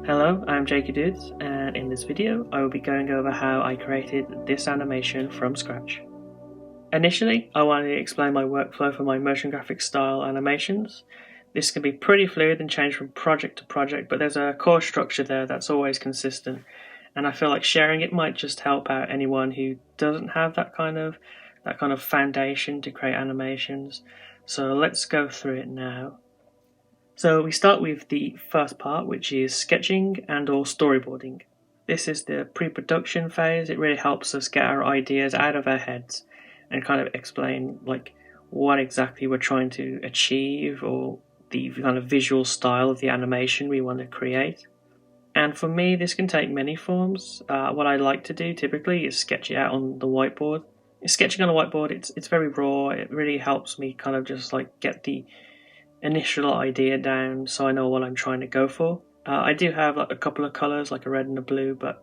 Hello, I'm Jakey Dudes, and in this video I will be going over how I created this animation from scratch. Initially, I wanted to explain my workflow for my motion graphic style animations. This can be pretty fluid and change from project to project, but there's a core structure there that's always consistent, and I feel like sharing it might just help out anyone who doesn't have that kind of foundation to create animations. So let's go through it now. So we start with the first part, which is sketching and or storyboarding. This is the pre-production phase. It really helps us get our ideas out of our heads and kind of explain like what exactly we're trying to achieve or the kind of visual style of the animation we want to create. And for me, this can take many forms. What I like to do typically is sketch it out on the whiteboard. Sketching on a whiteboard, it's very raw. It really helps me kind of just like get the initial idea down so I know what I'm trying to go for. I do have like a couple of colours, like a red and a blue, but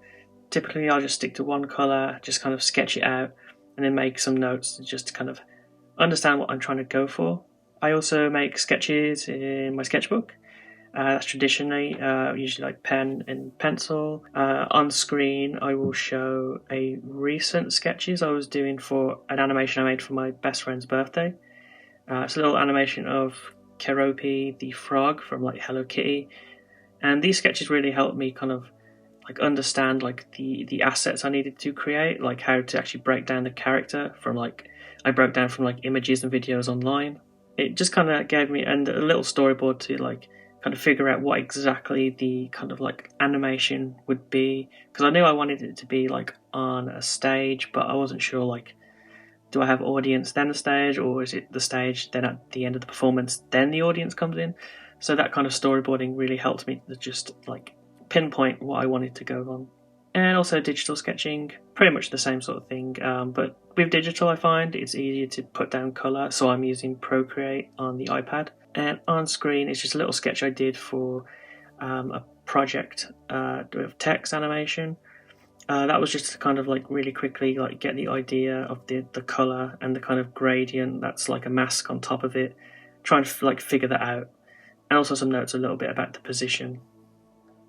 typically I'll just stick to one colour, just kind of sketch it out, and then make some notes just to kind of understand what I'm trying to go for. I also make sketches in my sketchbook. That's traditionally usually like pen and pencil. On screen I will show a recent sketches I was doing for an animation I made for my best friend's birthday. It's a little animation of Keropi the frog from like Hello Kitty, and these sketches really helped me kind of like understand like the assets I needed to create, like how to actually break down the character from like I broke down from like images and videos online. It just kind of gave me a little storyboard to like kind of figure out what exactly the kind of like animation would be, because I knew I wanted it to be like on a stage, but I wasn't sure like, do I have audience then the stage, or is it the stage then at the end of the performance then the audience comes in? So that kind of storyboarding really helped me to just like pinpoint what I wanted to go on. And also digital sketching, pretty much the same sort of thing, but with digital I find it's easier to put down colour, so I'm using Procreate on the iPad. And on screen it's just a little sketch I did for a project with text animation. That was just to kind of like really quickly like get the idea of the colour and the kind of gradient that's like a mask on top of it, trying to like figure that out, and also some notes a little bit about the position.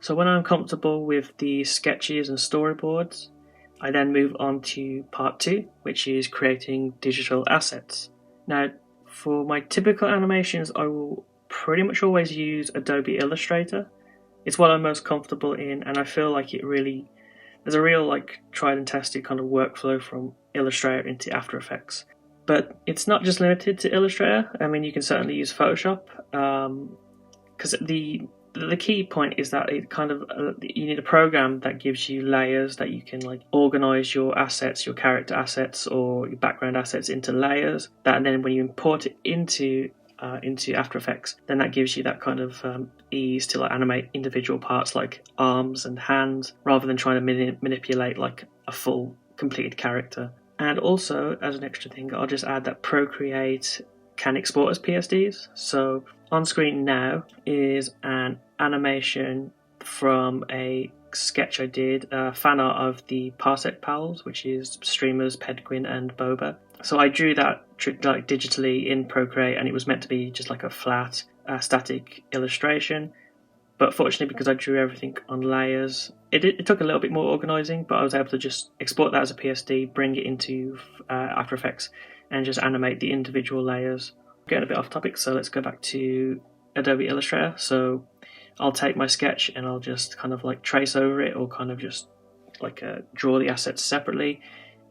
So when I'm comfortable with the sketches and storyboards, I then move on to part 2, which is creating digital assets. Now for my typical animations I will pretty much always use Adobe Illustrator. It's what I'm most comfortable in, and I feel like there's a real like tried and tested kind of workflow from Illustrator into After Effects. But it's not just limited to Illustrator. I mean, you can certainly use Photoshop, because the key point is that it kind of you need a program that gives you layers that you can like organize your assets, your character assets or your background assets into layers. That, and then when you import it into After Effects, then that gives you that kind of ease to like animate individual parts like arms and hands, rather than trying to manipulate like a full completed character. And also, as an extra thing, I'll just add that Procreate can export as PSDs. So on screen now is an animation from a sketch I did, fan art of the Parsec pals, which is streamers Pedguin and Boba. So I drew that like digitally in Procreate, and it was meant to be just like a flat, static illustration. But fortunately, because I drew everything on layers, it took a little bit more organising, but I was able to just export that as a PSD, bring it into After Effects, and just animate the individual layers. Getting a bit off topic, so let's go back to Adobe Illustrator. So I'll take my sketch and I'll just kind of like trace over it, or kind of just like draw the assets separately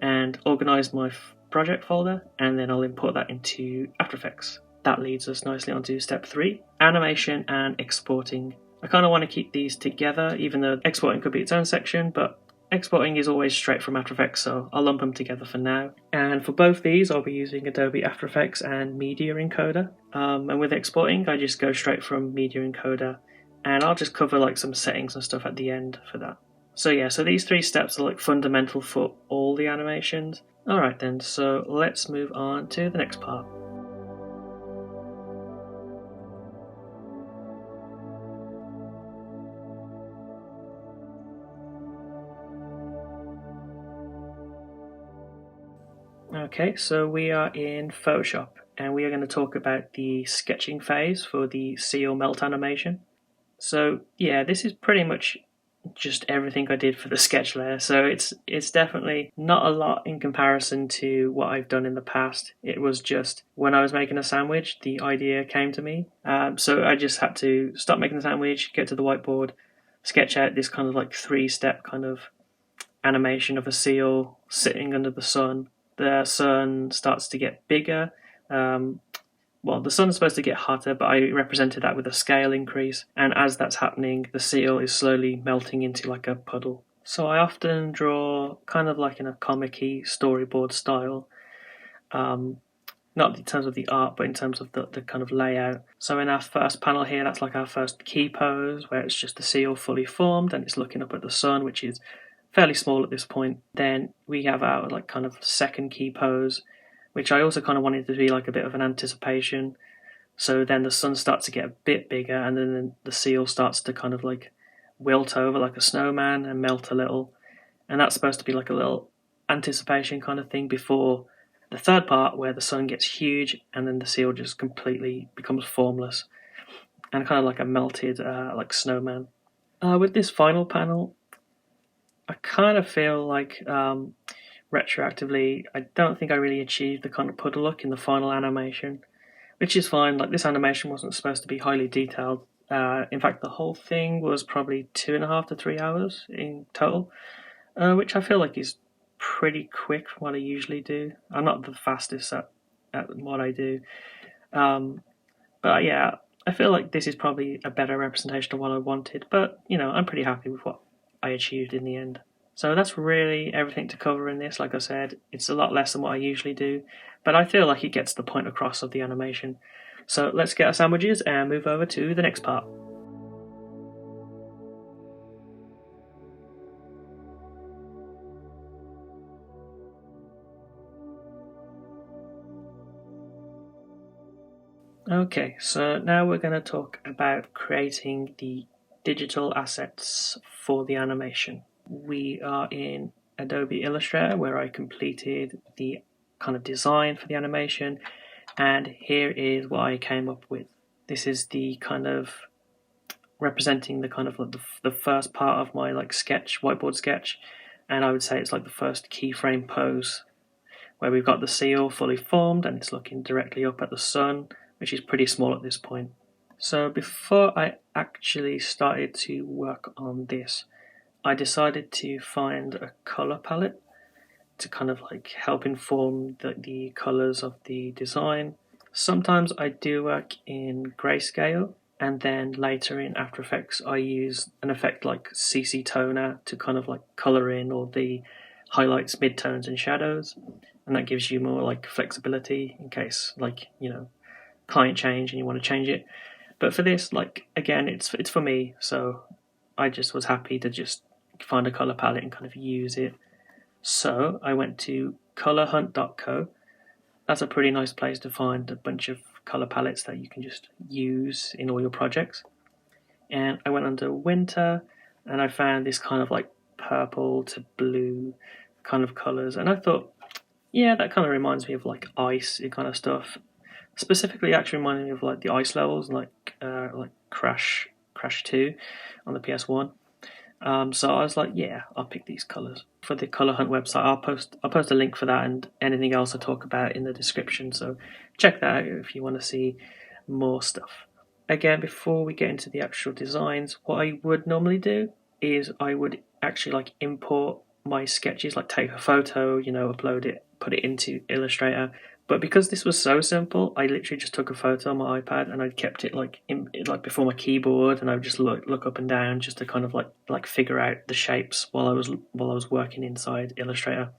and organise my project folder, and then I'll import that into After Effects. That leads us nicely onto step 3, animation and exporting. I kind of want to keep these together, even though exporting could be its own section, but exporting is always straight from After Effects, so I'll lump them together for now. And for both these, I'll be using Adobe After Effects and Media Encoder. And with exporting, I just go straight from Media Encoder, and I'll just cover like some settings and stuff at the end for that. So yeah, so these 3 steps are like fundamental for all the animations. Alright then, so let's move on to the next part. Okay, so we are in Photoshop, and we are going to talk about the sketching phase for the seal melt animation. So yeah, this is pretty much just everything I did for the sketch layer. So it's definitely not a lot in comparison to what I've done in the past. It was just when I was making a sandwich, the idea came to me. So I just had to stop making the sandwich, get to the whiteboard, sketch out this kind of like 3-step kind of animation of a seal sitting under the sun. The sun starts to get bigger. Well, the sun's supposed to get hotter, but I represented that with a scale increase. And as that's happening, the seal is slowly melting into like a puddle. So I often draw kind of like in a comic-y storyboard style. Not in terms of the art, but in terms of the kind of layout. So in our first panel here, that's like our first key pose, where it's just the seal fully formed and it's looking up at the sun, which is fairly small at this point. Then we have our like kind of second key pose, which I also kind of wanted to be like a bit of an anticipation. So then the sun starts to get a bit bigger, and then the seal starts to kind of like wilt over like a snowman and melt a little. And that's supposed to be like a little anticipation kind of thing before the third part, where the sun gets huge and then the seal just completely becomes formless and kind of like a melted like snowman. With this final panel, I kind of feel like retroactively, I don't think I really achieved the kind of puddle look in the final animation, which is fine. Like, this animation wasn't supposed to be highly detailed. In fact, the whole thing was probably 2.5 to 3 hours in total, which I feel like is pretty quick from what I usually do. I'm not the fastest at what I do. But yeah, I feel like this is probably a better representation of what I wanted, but you know, I'm pretty happy with what I achieved in the end. So that's really everything to cover in this. Like I said, it's a lot less than what I usually do, but I feel like it gets the point across of the animation. So let's get our sandwiches and move over to the next part. Okay, so now we're going to talk about creating the digital assets for the animation. We are in Adobe Illustrator, where I completed the kind of design for the animation, and here is what I came up with. This is the kind of representing the kind of like the first part of my like sketch, whiteboard sketch, and I would say it's like the first keyframe pose, where we've got the seal fully formed and it's looking directly up at the sun, which is pretty small at this point. So before I actually started to work on this, I decided to find a color palette to kind of like help inform the colors of the design. Sometimes I do work in grayscale, and then later in After Effects I use an effect like CC Toner to kind of like color in all the highlights, midtones and shadows, and that gives you more like flexibility in case, like, you know, client change and you want to change it. But for this, like, again, it's for me, so I just was happy to just find a color palette and kind of use it. So I went to colorhunt.co. That's a pretty nice place to find a bunch of color palettes that you can just use in all your projects. And I went under winter and I found this kind of like purple to blue kind of colors, and I thought, yeah, that kind of reminds me of like ice kind of stuff. Specifically, actually reminded me of like the ice levels, like Crash 2 on the PS1. So I was like, yeah, I'll pick these colors for the Color Hunt website. I'll post a link for that and anything else I talk about in the description. So check that out if you want to see more stuff. Again, before we get into the actual designs, what I would normally do is I would actually like import my sketches, like take a photo, you know, upload it, put it into Illustrator. But because this was so simple, I literally just took a photo on my iPad and I kept it like before my keyboard, and I would just look up and down just to kind of like figure out the shapes while I was working inside Illustrator.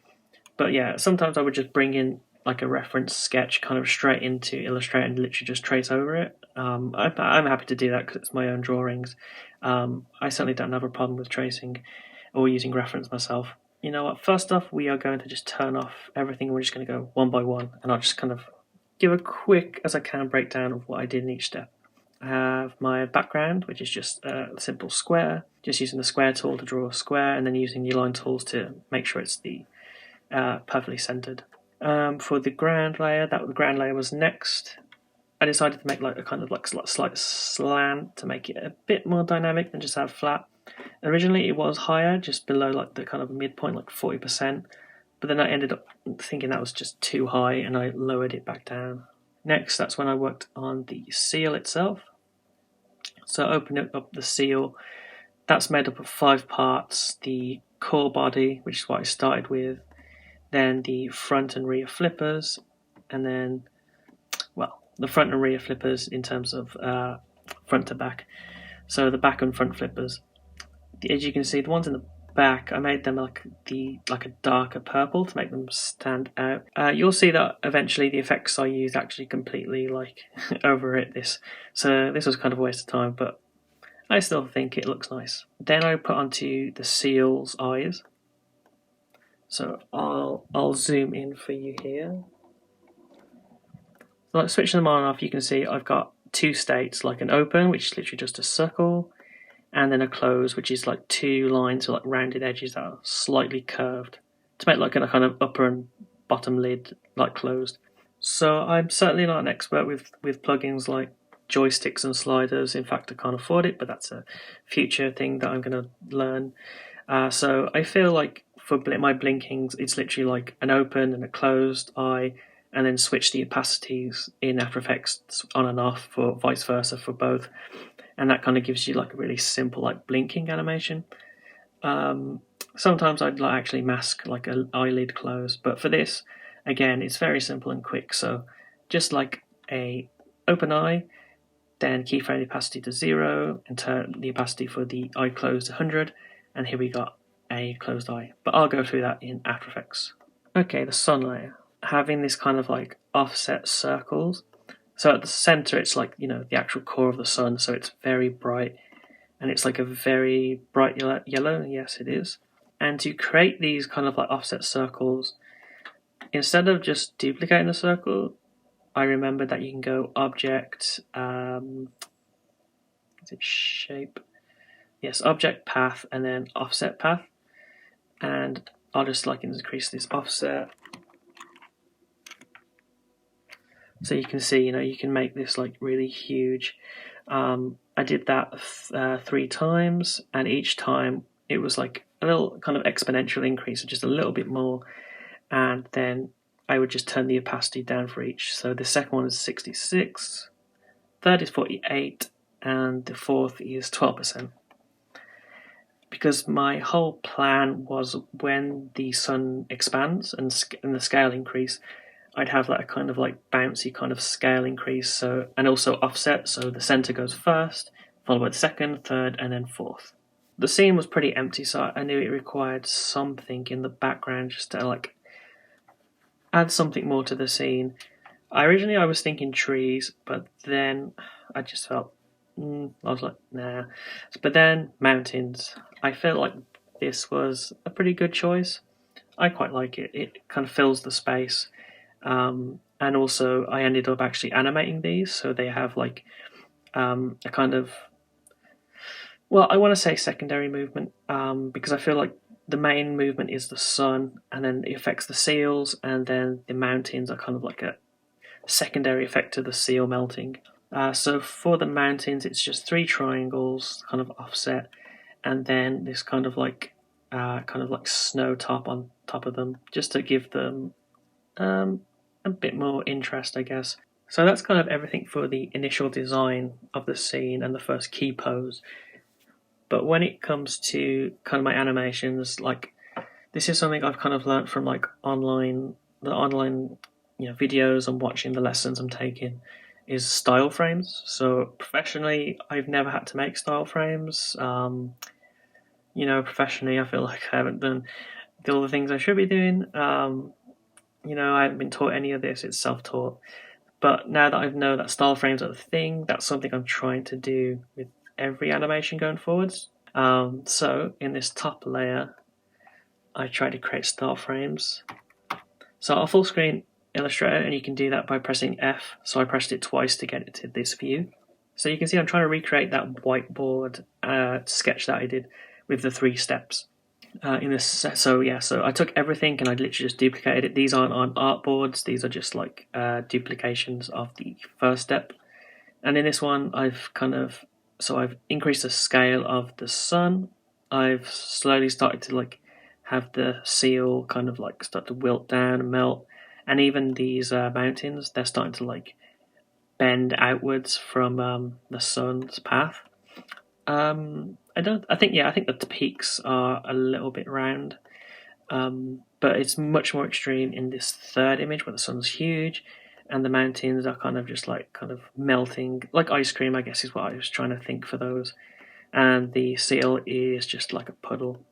But yeah, sometimes I would just bring in like a reference sketch kind of straight into Illustrator and literally just trace over it. I'm happy to do that because it's my own drawings. I certainly don't have a problem with tracing or using reference myself. You know what, first off, we are going to just turn off everything. We're just going to go one by one, and I'll just kind of give a quick as I can breakdown of what I did in each step. I have my background, which is just a simple square, just using the square tool to draw a square, and then using the line tools to make sure it's the perfectly centered. For the ground layer, the ground layer was next. I decided to make like a kind of like slight slant to make it a bit more dynamic than just have flat. Originally it was higher, just below like the kind of midpoint, like 40%, but then I ended up thinking that was just too high and I lowered it back down. Next, that's when I worked on the seal itself. So opening up the seal, that's made up of 5 parts: the core body, which is what I started with, then the front and rear flippers, and then, well, the front and rear flippers in terms of front to back. So the back and front flippers. As you can see, the ones in the back, I made them like a darker purple to make them stand out. You'll see that eventually the effects I used actually completely like overwrit this. So this was kind of a waste of time, but I still think it looks nice. Then I put onto the seal's eyes. So I'll zoom in for you here. So like switching them on and off, you can see I've got 2 states, like an open, which is literally just a circle, and then a close, which is like 2 lines with like rounded edges that are slightly curved to make like a kind of upper and bottom lid like closed. So I'm certainly not an expert with plugins like joysticks and sliders. In fact, I can't afford it, but that's a future thing that I'm going to learn. So I feel like for my blinkings, it's literally like an open and a closed eye, and then switch the opacities in After Effects on and off, for vice versa for both. And that kind of gives you like a really simple like blinking animation. Sometimes I'd like actually mask like an eyelid close, but for this, again, it's very simple and quick. So just like a open eye, then keyframe the opacity to 0 and turn the opacity for the eye closed to 100, and here we got a closed eye. But I'll go through that in After Effects. Okay, the sun layer. Having this kind of like offset circles. So at the center, it's like, the actual core of the sun, so it's very bright, and it's like a very bright yellow, yes it is. And to create these kind of like offset circles, instead of just duplicating the circle, I remembered that you can go Object, is it Shape? Yes, Object Path, and then Offset Path. And I'll just like increase this offset. So you can see, you can make this like really huge. I did that 3 times, and each time it was like a little kind of exponential increase, just a little bit more, and then I would just turn the opacity down for each. So the second one is 66, third is 48, and the fourth is 12%. Because my whole plan was when the sun expands and the scale increase, I'd have like a kind of like bouncy kind of scale increase, so, and also offset, so the center goes first, followed by the second, third, and then fourth. The scene was pretty empty, so I knew it required something in the background just to like add something more to the scene. Originally I was thinking trees, but then I just felt, I was like, nah. But then mountains. I felt like this was a pretty good choice. I quite like it. It kind of fills the space. And also I ended up actually animating these, so they have like a kind of, well, I want to say secondary movement, because I feel like the main movement is the sun, and then it affects the seals, and then the mountains are kind of like a secondary effect to the seal melting. So for the mountains, it's just 3 triangles kind of offset, and then this kind of like snow top on top of them, just to give them a bit more interest, I guess. So that's kind of everything for the initial design of the scene and the first key pose. But when it comes to kind of my animations, like, this is something I've kind of learnt from like online videos and watching the lessons I'm taking, is style frames. So professionally, I've never had to make style frames. Professionally, I feel like I haven't done all the things I should be doing. I haven't been taught any of this, it's self-taught. But now that I know that style frames are the thing, that's something I'm trying to do with every animation going forwards. So in this top layer, I try to create style frames. So I'll full screen Illustrator, and you can do that by pressing F. So I pressed it twice to get it to this view. So you can see I'm trying to recreate that whiteboard sketch that I did with the 3 steps. in this. So I took everything and I literally just duplicated it. These aren't on artboards. These are just like duplications of the first step. And in this one, I've increased the scale of the sun. I've slowly started to like have the seal kind of like start to wilt down and melt, and even these mountains, they're starting to like bend outwards from the sun's path. I think that the peaks are a little bit round, but it's much more extreme in this third image where the sun's huge and the mountains are kind of melting like ice cream, I guess is what I was trying to think for those. And the seal is just like a puddle.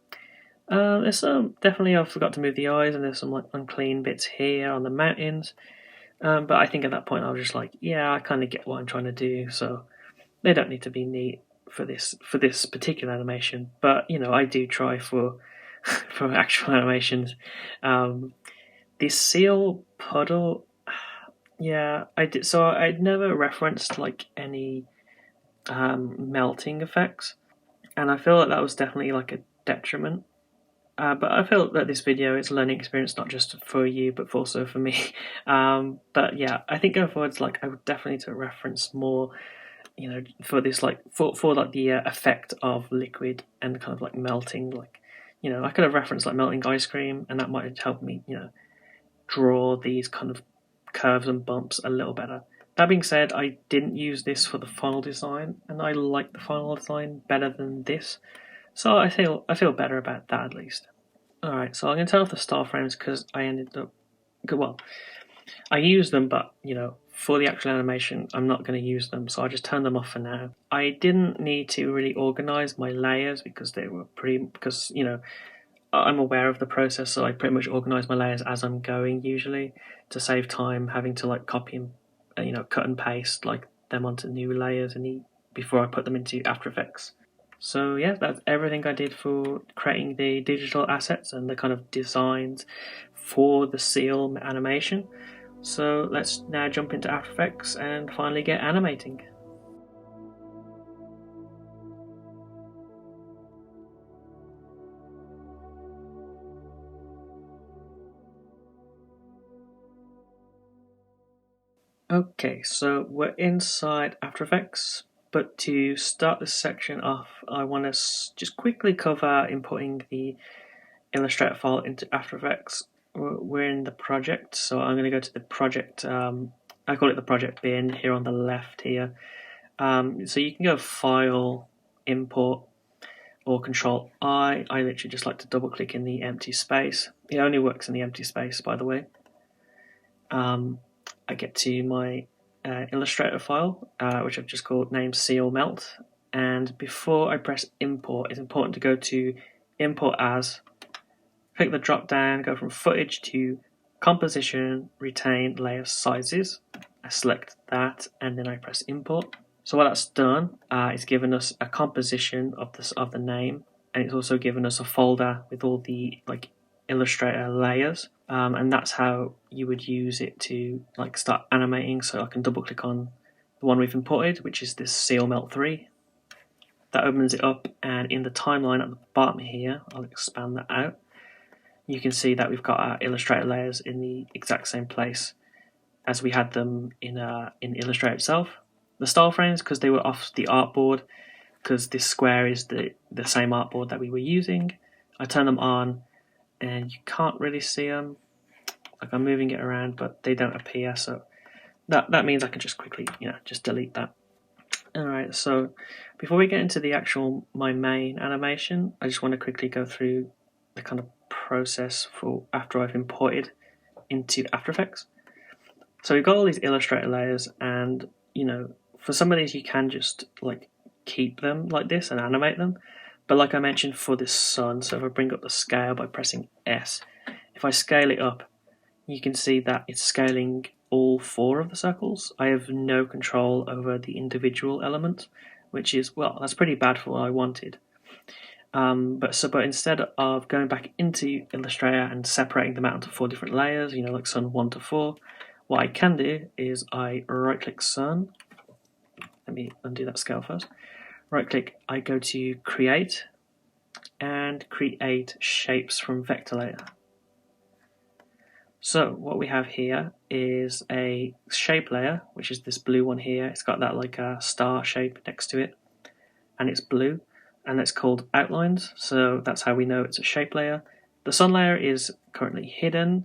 There's some definitely I forgot to move the eyes, and there's some like unclean bits here on the mountains. But I think at that point I was just like, yeah, I kind of get what I'm trying to do, so they don't need to be neat for this particular animation. But I do try for for actual animations. This seal puddle, yeah, I did. So I'd never referenced like any melting effects, and I feel like that was definitely like a detriment. But I feel that this video is a learning experience, not just for you, but also for me. But yeah, I think going forwards, like I would definitely to reference more, for this like for like the effect of liquid and kind of like melting. Like, I could have referenced like melting ice cream, and that might have helped me, draw these kind of curves and bumps a little better. That being said, I didn't use this for the final design, and I like the final design better than this. So I feel better about that at least. Alright, so I'm going to turn off the star frames because I ended up... Well, I used them, but, for the actual animation, I'm not going to use them, so I just turned them off for now. I didn't need to really organise my layers because they were I'm aware of the process, so I pretty much organise my layers as I'm going usually to save time having to like copy and cut and paste like them onto new layers before I put them into After Effects. So yeah, that's everything I did for creating the digital assets and the kind of designs for the seal animation. So let's now jump into After Effects and finally get animating. Okay, so we're inside After Effects, but to start this section off, I want to just quickly cover importing the Illustrator file into After Effects. We're in the project, so I'm going to go to the project, I call it the project bin here on the left here. So you can go File, Import, or Control I. I literally just like to double click in the empty space. It only works in the empty space, by the way. I get to my Illustrator file, which I've just called name seal melt. And before I press import, it's important to go to import as, click the drop down, go from footage to composition, retain layer sizes. I select that and then I press import. So what that's done, it's given us a composition of the name, and it's also given us a folder with all the like Illustrator layers, and that's how you would use it to like start animating. So I can double click on the one we've imported, which is this seal melt 3. That opens it up, and in the timeline at the bottom here, I'll expand that out. You can see that we've got our Illustrator layers in the exact same place as we had them in Illustrator itself. The style frames, because they were off the artboard, because this square is the same artboard that we were using, I turn them on and you can't really see them. Like I'm moving it around, but they don't appear, so that means I can just quickly just delete that. Alright, so before we get into the actual my main animation, I just want to quickly go through the kind of process for after I've imported into After Effects. So we've got all these Illustrator layers, and for some of these you can just like keep them like this and animate them, but like I mentioned for this sun, so if I bring up the scale by pressing S, if I scale it up, you can see that it's scaling all 4 of the circles. I have no control over the individual element, which is, well, that's pretty bad for what I wanted. But instead of going back into Illustrator and separating them out into 4 different layers, like sun 1 to 4, what I can do is I right click sun. Let me undo that scale first. Right click, I go to create, and create shapes from vector layer. So what we have here is a shape layer, which is this blue one here. It's got that like a star shape next to it, and it's blue, and it's called outlines. So that's how we know it's a shape layer. The sun layer is currently hidden.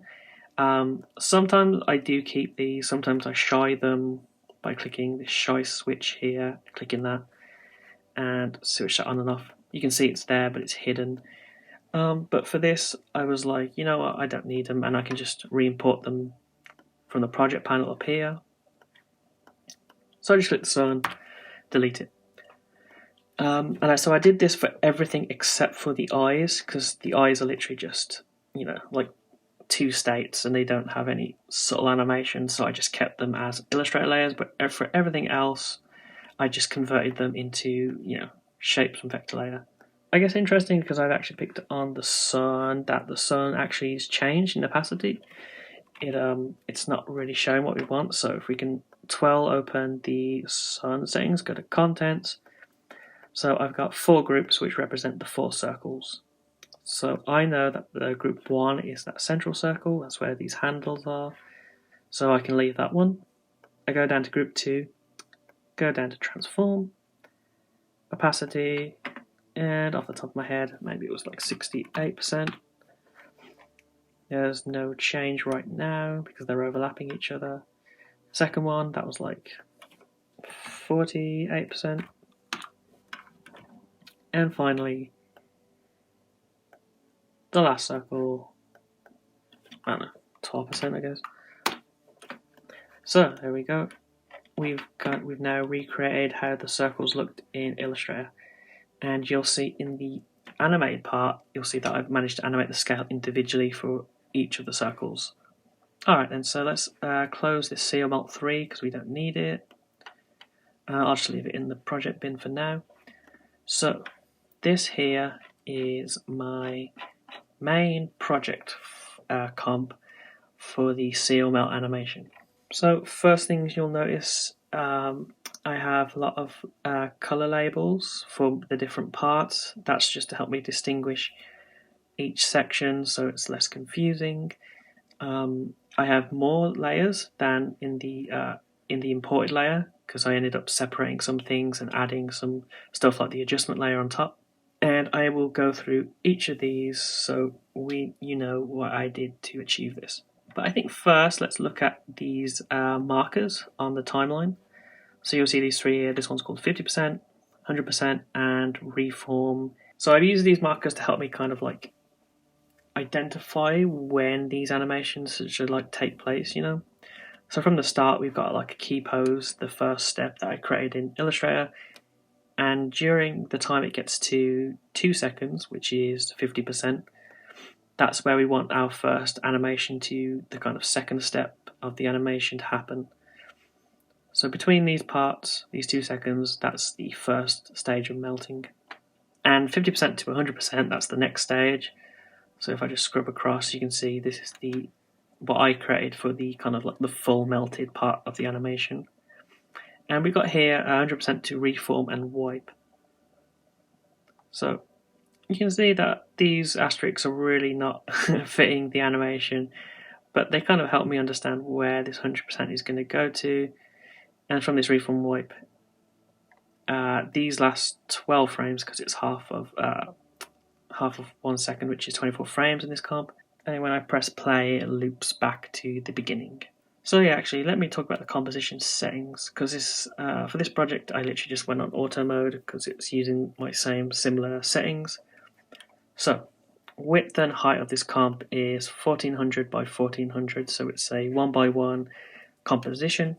Sometimes I do keep these, sometimes I shy them by clicking this shy switch here, clicking that, and switch that on and off. You can see it's there, but it's hidden. But for this, I was like, you know what, I don't need them, and I can just re-import them from the project panel up here. So I just click the sun, delete it. So I did this for everything except for the eyes, because the eyes are literally just, you know, like 2 states, and they don't have any subtle animation, so I just kept them as Illustrator layers. But for everything else, I just converted them into, you know, shapes from vector layer. I guess interesting because I've actually picked on the sun that the sun actually is changed in opacity. It's not really showing what we want. So if we can twirl open the sun settings, go to contents. So I've got 4 groups which represent the 4 circles. So I know that the group 1 is that central circle. That's where these handles are. So I can leave that one. I go down to group 2, go down to transform, opacity, and off the top of my head, maybe it was like 68%. There's no change right now because they're overlapping each other. Second one, that was like 48%. And finally, the last circle, I don't know, 12%, I guess. So there we go. We've now recreated how the circles looked in Illustrator. And you'll see in the animated part, you'll see that I've managed to animate the scale individually for each of the circles. Alright then, so let's close this CO Melt 3 because we don't need it. I'll just leave it in the project bin for now. So this here is my main project comp for the CO Melt animation. So first things you'll notice, I have a lot of color labels for the different parts. That's just to help me distinguish each section so it's less confusing. I have more layers than in the imported layer because I ended up separating some things and adding some stuff like the adjustment layer on top. And I will go through each of these so you know what I did to achieve this. But I think first let's look at these markers on the timeline. So you'll see these 3 here. This one's called 50%, 100%, and reform. So I've used these markers to help me kind of like identify when these animations should like take place, you know. So from the start, we've got like a key pose, the first step that I created in Illustrator. And during the time it gets to 2 seconds, which is 50%, that's where we want our first animation to, the kind of second step of the animation to happen. So between these parts, these 2 seconds, that's the first stage of melting. And 50% to 100%, that's the next stage. So if I just scrub across, you can see this is what I created for the kind of like the full melted part of the animation. And we've got here 100% to reform and wipe. So you can see that these asterisks are really not fitting the animation, but they kind of help me understand where this 100% is going to go to. And from this reform wipe, these last 12 frames because it's half of 1 second, which is 24 frames in this comp. And when I press play, it loops back to the beginning. So yeah, actually, let me talk about the composition settings because this for this project, I literally just went on auto mode because it's using my similar settings. So width and height of this comp is 1400 by 1400, so it's a 1:1 composition.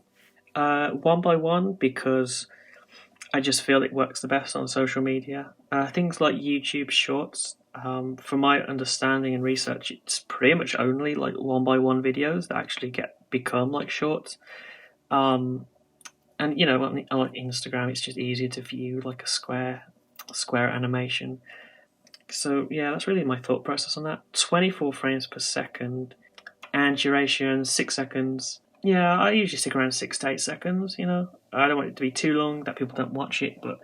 1:1 because I just feel it works the best on social media. Things like YouTube Shorts, from my understanding and research, it's pretty much only like 1:1 videos that actually become like shorts. And you know, on like Instagram, it's just easier to view like a square animation. So yeah, that's really my thought process on that. 24 frames per second and duration 6 seconds. Yeah, I usually stick around 6 to 8 seconds, you know. I don't want it to be too long that people don't watch it, but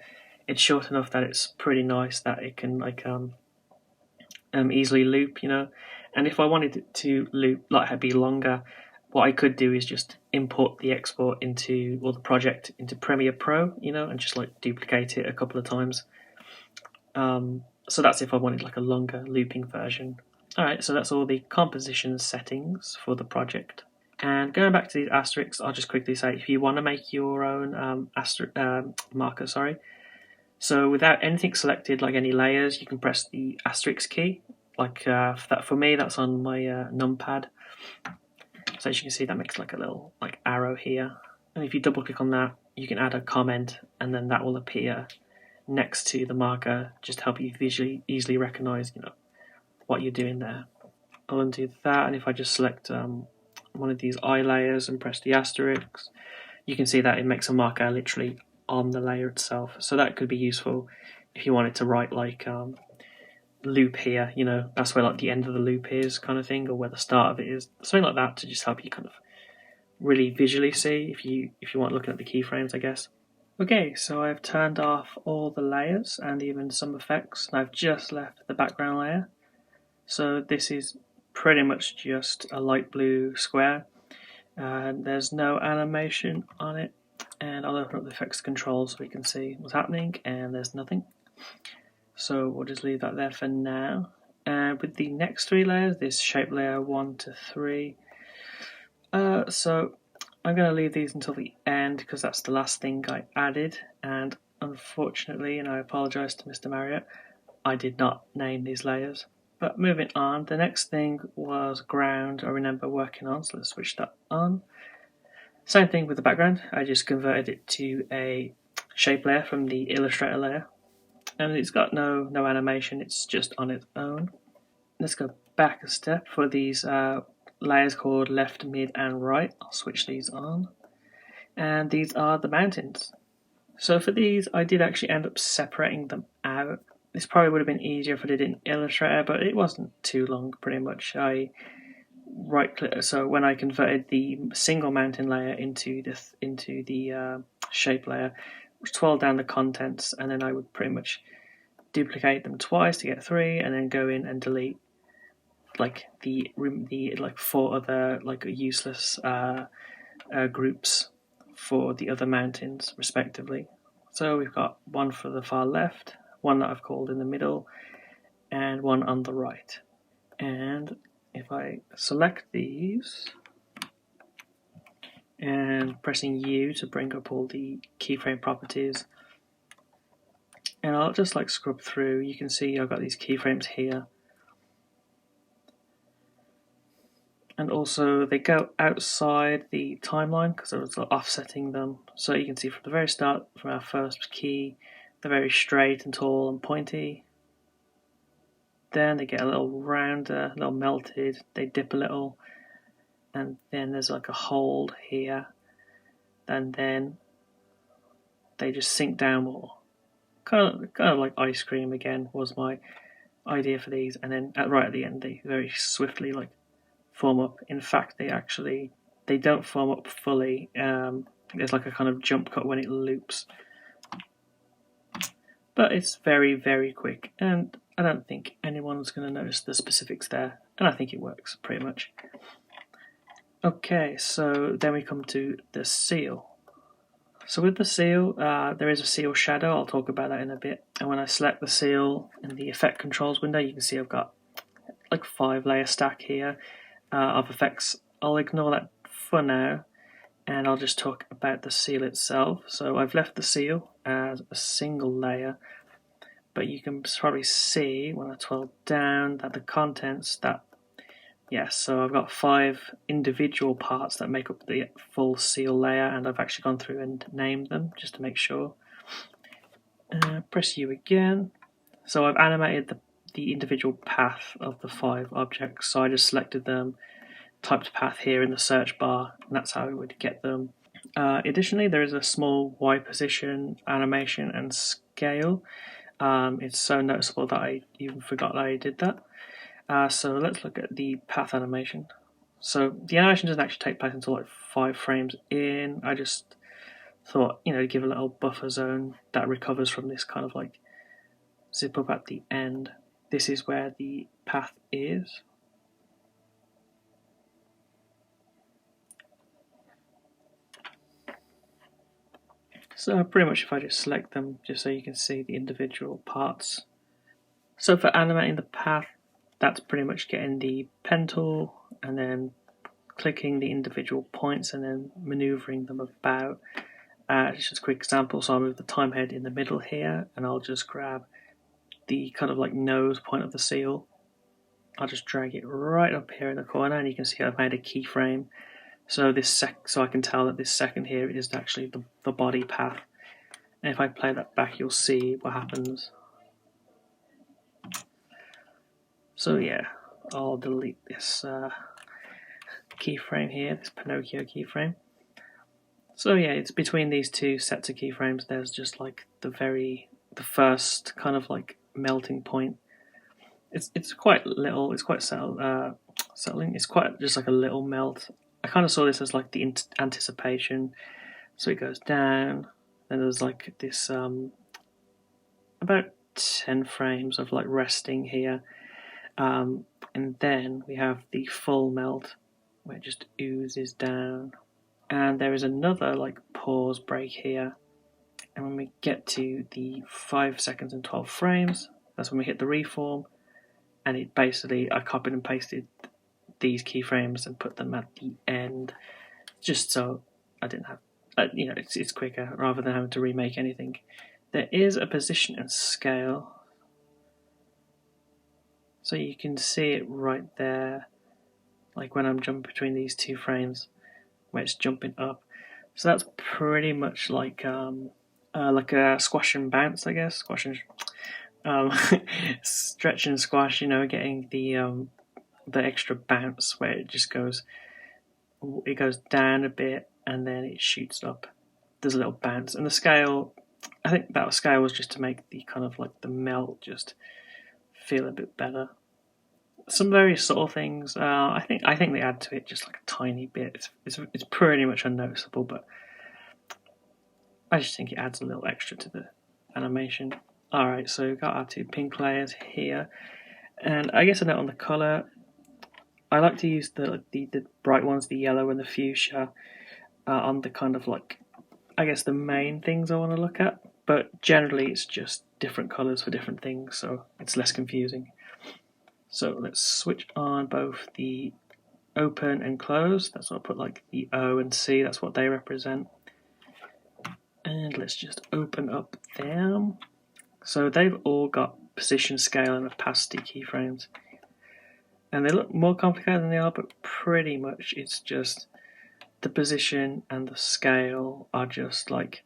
it's short enough that it's pretty nice that it can like easily loop, and if I wanted it to loop, like be longer, what I could do is just import the export into, or the project into Premiere Pro, and just like duplicate it a couple of times. So that's if I wanted like a longer looping version. Alright, so that's all the composition settings for the project. And going back to these asterisks, I'll just quickly say, if you want to make your own marker, so without anything selected, like any layers, you can press the asterisk key. Like for me, that's on my numpad. So as you can see, that makes like a little like arrow here. And if you double click on that, you can add a comment, and then that will appear next to the marker, just to help you visually easily recognize, what you're doing there. I'll undo that, and if I just select one of these eye layers and press the asterisk, you can see that it makes a marker literally on the layer itself. So that could be useful if you wanted to write like loop here, that's where like the end of the loop is kind of thing, or where the start of it is, something like that, to just help you kind of really visually see if you want looking at the keyframes, I guess. Okay, so I've turned off all the layers and even some effects, and I've just left the background layer. So this is pretty much just a light blue square, and there's no animation on it. And I'll open up the effects control so we can see what's happening, and there's nothing. So we'll just leave that there for now. And with the next three layers, this shape layer 1 to 3, so I'm going to leave these until the end because that's the last thing I added, and unfortunately, and I apologise to Mr. Marriott, I did not name these layers. But moving on, the next thing was ground. I remember working on, so let's switch that on. Same thing with the background, I just converted it to a shape layer from the Illustrator layer, and it's got no animation, it's just on its own. Let's go back a step for these layers called left, mid and right. I'll switch these on, and these are the mountains. So for these, I did actually end up separating them out. This probably would have been easier if I did it in Illustrator, but it wasn't too long, pretty much. I right-click, so when I converted the single mountain layer into the shape layer, scroll down the contents, and then I would pretty much duplicate them twice to get 3, and then go in and delete like the like 4 other like useless groups for the other mountains respectively. So we've got one for the far left, one that I've called in the middle, and one on the right. And if I select these and pressing U to bring up all the keyframe properties, and I'll just like scrub through, you can see I've got these keyframes here. And also they go outside the timeline because I was offsetting them. So you can see from the very start, from our first key, they're very straight and tall and pointy. Then they get a little rounder, a little melted, they dip a little, and then there's like a hold here, and then they just sink down more. Kind of like ice cream again was my idea for these, and then right at the end they very swiftly like form up. In fact, they don't form up fully. There's like a kind of jump cut when it loops, but it's very, very quick, and I don't think anyone's going to notice the specifics there, and I think it works pretty much. Okay, so then we come to the seal. So with the seal, there is a seal shadow. I'll talk about that in a bit. And when I select the seal in the effect controls window, you can see I've got like 5 layer stack here of effects. I'll ignore that for now, and I'll just talk about the seal itself. So I've left the seal as a single layer, but you can probably see when I scroll down that the contents so I've got 5 individual parts that make up the full seal layer, and I've actually gone through and named them just to make sure. Press U again. So I've animated the individual path of the 5 objects, so I just selected them, typed path here in the search bar, and that's how I would get them. Additionally, there is a small Y position, animation and scale. It's so noticeable that I even forgot that I did that. So let's look at the path animation. So the animation doesn't actually take place until like 5 frames in. I just thought, to give a little buffer zone that recovers from this kind of like zip up at the end. This is where the path is. So pretty much if I just select them just so you can see the individual parts. So for animating the path, that's pretty much getting the pen tool and then clicking the individual points and then maneuvering them about. Just a quick example, so I'll move the time head in the middle here and I'll just grab the kind of like nose point of the seal. I'll just drag it right up here in the corner and you can see I've made a keyframe. So so I can tell that this second here is actually the body path. And if I play that back, you'll see what happens. So yeah, I'll delete this keyframe here, this Pinocchio keyframe. So yeah, it's between these two sets of keyframes. There's just like the first kind of like melting point. It's quite little. It's quite settling. It's quite just like a little melt. I kind of saw this as like the anticipation. So it goes down. Then there's like this about 10 frames of like resting here. And then we have the full melt where it just oozes down. And there is another like pause break here. And when we get to the 5 seconds and 12 frames, that's when we hit the reform. And it basically, I copied and pasted these keyframes and put them at the end, just so I didn't have, it's quicker rather than having to remake anything. There is a position and scale. So you can see it right there, like when I'm jumping between these two frames, where it's jumping up. So that's pretty much like a squash and bounce, I guess. Squash and stretch and squash. Getting the extra bounce where it just goes down a bit and then it shoots up. There's a little bounce, and the scale. I think that scale was just to make the kind of like the melt just feel a bit better. Some very subtle things. I think they add to it just like a tiny bit. It's pretty much unnoticeable, but I just think it adds a little extra to the animation. Alright, so we've got our two pink layers here, and I guess a note on the colour. I like to use the bright ones, the yellow and the fuchsia, on the kind of like, I guess the main things I want to look at, but generally it's just different colours for different things, so it's less confusing. So let's switch on both the open and close. That's what I'll put like the O and C, that's what they represent. And let's just open up them. So they've all got position, scale and opacity keyframes. And they look more complicated than they are, but pretty much it's just the position and the scale are just like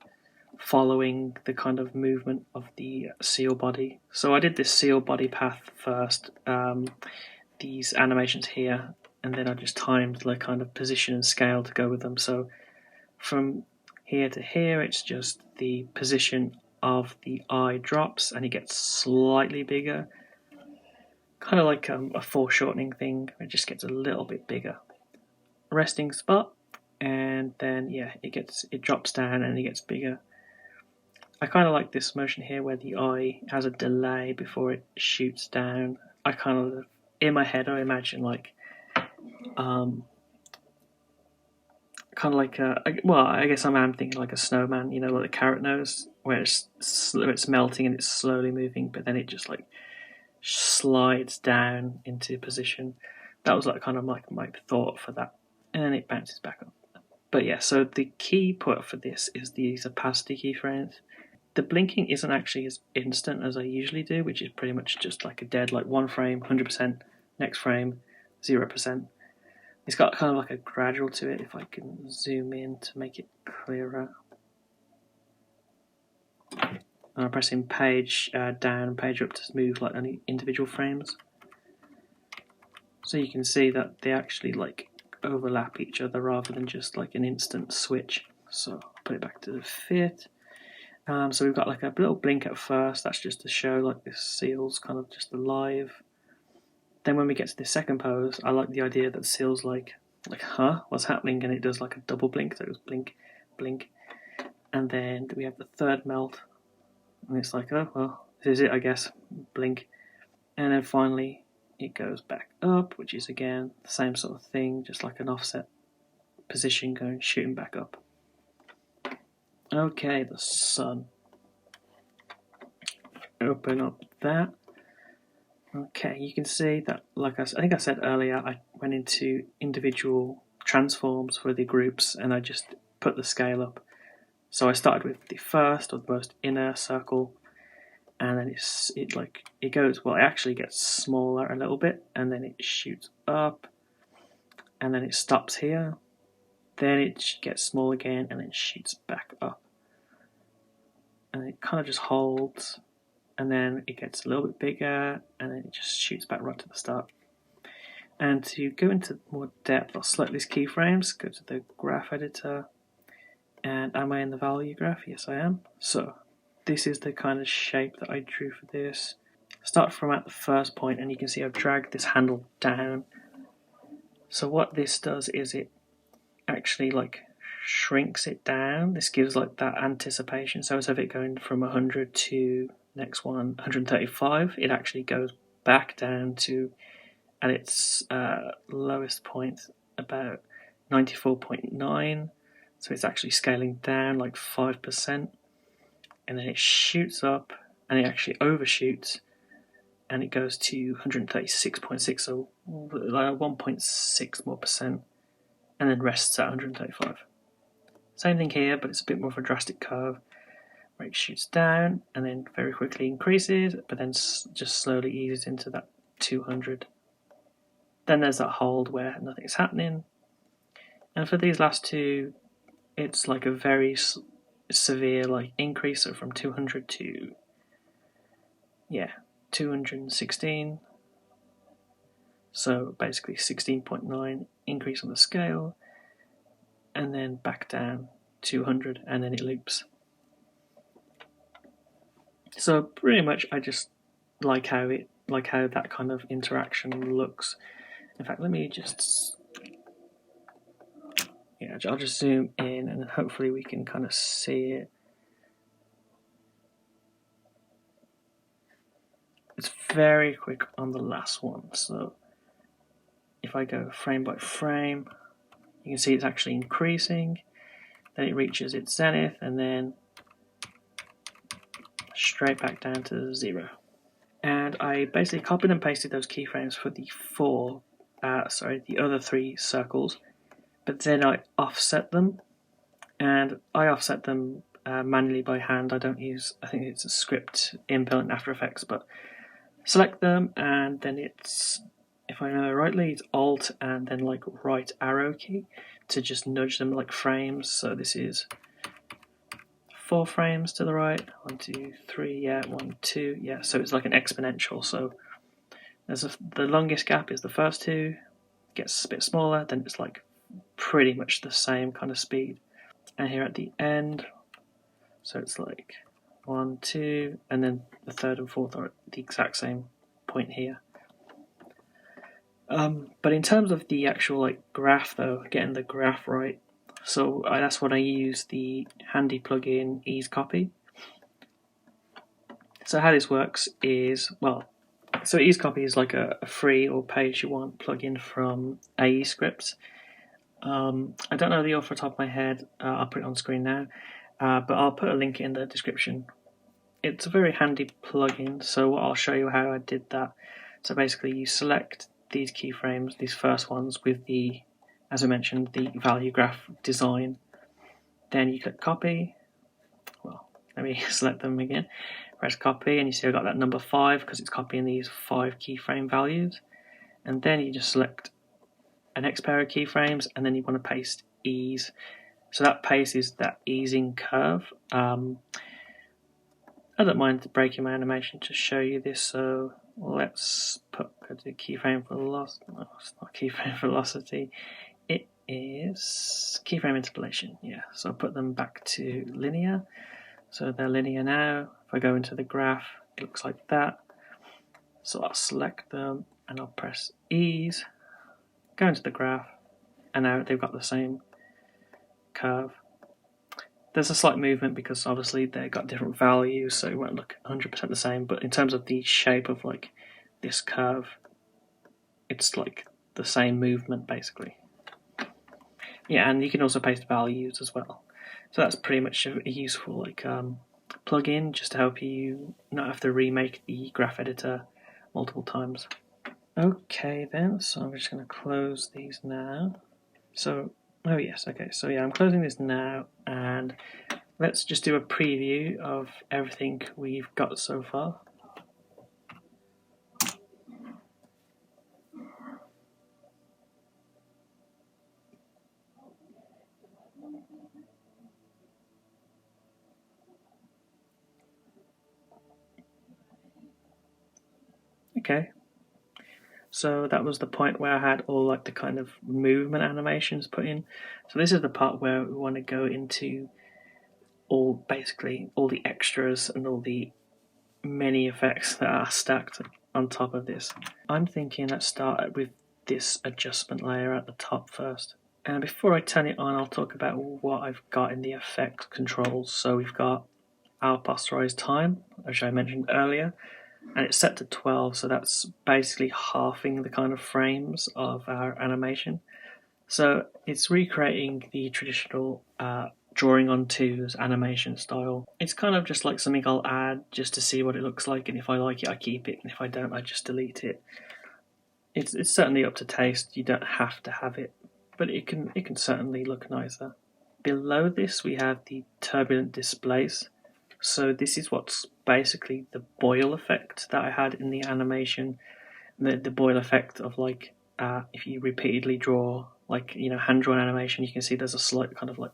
following the kind of movement of the seal body. So I did this seal body path first, these animations here, and then I just timed the kind of position and scale to go with them. So from here to here, it's just the position of the eye drops and it gets slightly bigger, kind of like a foreshortening thing. It just gets a little bit bigger. Resting spot, and then yeah, it drops down and it gets bigger. I kind of like this motion here where the eye has a delay before it shoots down. I kind of, in my head, I imagine like, kind of like I guess I'm thinking like a snowman, like the carrot nose, where it's melting and it's slowly moving, but then it just like slides down into position. That was like kind of like my thought for that, and then it bounces back up. But yeah, so the key point for this is these opacity keyframes. The blinking isn't actually as instant as I usually do, which is pretty much just like a dead, like 1 frame, 100%, next frame, 0%. It's got kind of like a gradual to it, if I can zoom in to make it clearer. And I'm pressing page down and page up to move like any individual frames. So you can see that they actually like overlap each other rather than just like an instant switch. So I'll put it back to the fit. So we've got like a little blink at first, that's just to show like this seal's kind of just alive. Then when we get to the second pose, I like the idea that the seal's like, huh, what's happening? And it does like a double blink, so it goes blink, blink. And then we have the third melt, and it's like, oh, well, this is it, I guess, blink. And then finally, it goes back up, which is again the same sort of thing, just like an offset position going shooting back up. Okay, the sun. Open up that. Okay, you can see that, like I think I said earlier, I went into individual transforms for the groups and I just put the scale up. So I started with the first or the most inner circle, and then it actually gets smaller a little bit, and then it shoots up, and then it stops here, then it gets small again, and then shoots back up. And it kind of just holds, and then it gets a little bit bigger, and then it just shoots back right to the start. And to go into more depth, I'll select these keyframes, go to the graph editor, and am I in the value graph? Yes, I am. So this is the kind of shape that I drew for this. Start from at the first point, and you can see I've dragged this handle down. So what this does is it actually shrinks it down. This gives that anticipation. So instead of it going from 100 to next one 135, it actually goes back down to at its lowest point about 94.9. So it's actually scaling down 5%, and then it shoots up, and it actually overshoots, and it goes to 136.6, so 1.6 more percent, and then rests at 135. Same thing here, but it's a bit more of a drastic curve, where it shoots down, and then very quickly increases, but then just slowly eases into that 200. Then there's that hold where nothing's happening, and for these last two, it's a very severe increase, so from 200 to 216, so basically 16.9 increase on the scale, and then back down 200, and then it loops. So pretty much I just like how that kind of interaction looks. In fact, let me just I'll just zoom in, and hopefully we can kind of see it. It's very quick on the last one, so if I go frame by frame, you can see it's actually increasing, then it reaches its zenith, and then straight back down to 0. And I basically copied and pasted those keyframes for the other 3 circles, but then I offset them, and I offset them manually by hand. I think it's a script inbuilt in After Effects, but select them, and then it's, if I remember rightly, it's Alt and then right arrow key to just nudge them like frames. So this is 4 frames to the right, 1, 2, 3, 1, 2, so it's like an exponential. So the longest gap is the first 2, gets a bit smaller, then it's pretty much the same kind of speed. And here at the end, so it's 1, 2, and then the third and fourth are at the exact same point here. But in terms of the actual graph though, getting the graph right, so that's what I use the handy plugin Ease Copy. So how this works is, so Ease Copy is a free or pay as you want plugin from AE Scripts. I don't know the off the top of my head. I'll put it on screen now, but I'll put a link in the description. It's a very handy plugin, so I'll show you how I did that. So basically you select these keyframes, these first ones with the, as I mentioned, the value graph design. Then you click copy. Let me select them again. Press copy, and you see I've got that number 5 because it's copying these 5 keyframe values. And then you just select a next pair of keyframes, and then you want to paste ease. So that paste is that easing curve. I don't mind breaking my animation to show you this, so let's go to keyframe velocity. No, it's not keyframe velocity. It is keyframe interpolation. So I'll put them back to linear. So they're linear now. If I go into the graph, it looks like that. So I'll select them, and I'll press ease, go into the graph, and now they've got the same curve. There's a slight movement because obviously they've got different values, so it won't look 100% the same, but in terms of the shape of this curve, it's like the same movement basically. Yeah, and you can also paste values as well. So that's pretty much a useful like plugin just to help you not have to remake the graph editor multiple times. Okay then, so I'm just going to close these now. So, oh yes, okay, so yeah, I'm closing this now, and let's just do a preview of everything we've got so far. Okay, so that was the point where I had all like the kind of movement animations put in. So this is the part where we want to go into basically all the extras and all the many effects that are stacked on top of this. I'm thinking let's start with this adjustment layer at the top first. And before I turn it on, I'll talk about what I've got in the effect controls. So we've got our posterized time, which I mentioned earlier, and it's set to 12, so that's basically halving the kind of frames of our animation. So it's recreating the traditional drawing on twos animation style. It's kind of just like something I'll add just to see what it looks like, and if I like it I keep it, and if I don't I just delete it. It's certainly up to taste, you don't have to have it, but it can certainly look nicer. Below this we have the turbulent displace. So this is what's basically the boil effect that I had in the animation. The boil effect of like if you repeatedly draw like hand drawn animation, you can see there's a slight kind of like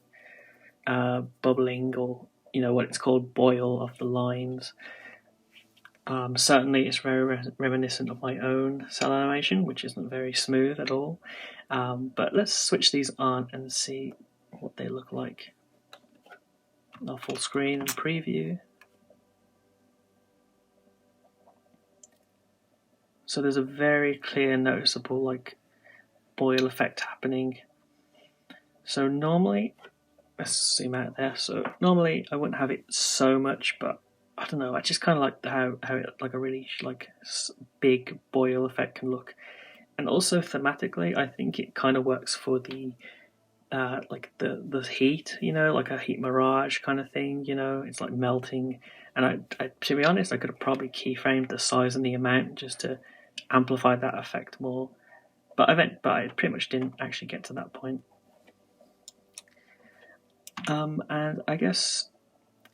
bubbling, or what it's called, boil of the lines. Certainly it's very reminiscent of my own cell animation, which isn't very smooth at all. But let's switch these on and see what they look like. I'll full screen and preview. So there's a very clear noticeable like boil effect happening. So normally, let's zoom out there. So normally I wouldn't have it so much, but I don't know. I just kind of like how it like a really like big boil effect can look, and also thematically, I think it kind of works for the like the heat, like a heat mirage kind of thing. It's like melting, and I to be honest, I could have probably keyframed the size and the amount just to amplify that effect more, but I pretty much didn't actually get to that point. And I guess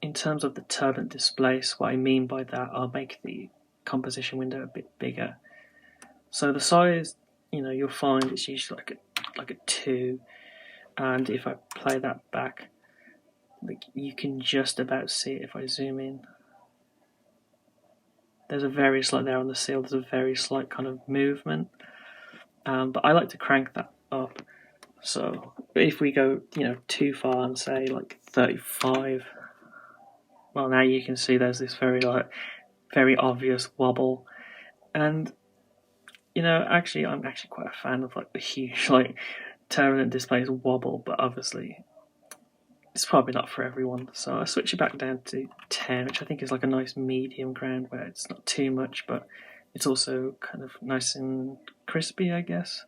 in terms of the turbulent displace, what I mean by that, I'll make the composition window a bit bigger. So the size, you'll find it's usually like a 2, and if I play that back, like you can just about see it if I zoom in. There's a very slight there on the seal. There's a very slight kind of movement, but I like to crank that up. So if we go, too far and say like 35, well, now you can see there's this very obvious wobble, and actually I'm actually quite a fan of like the huge like turbulent displays wobble, but obviously it's probably not for everyone. So I switch it back down to 10, which I think is like a nice medium ground where it's not too much, but it's also kind of nice and crispy, I guess.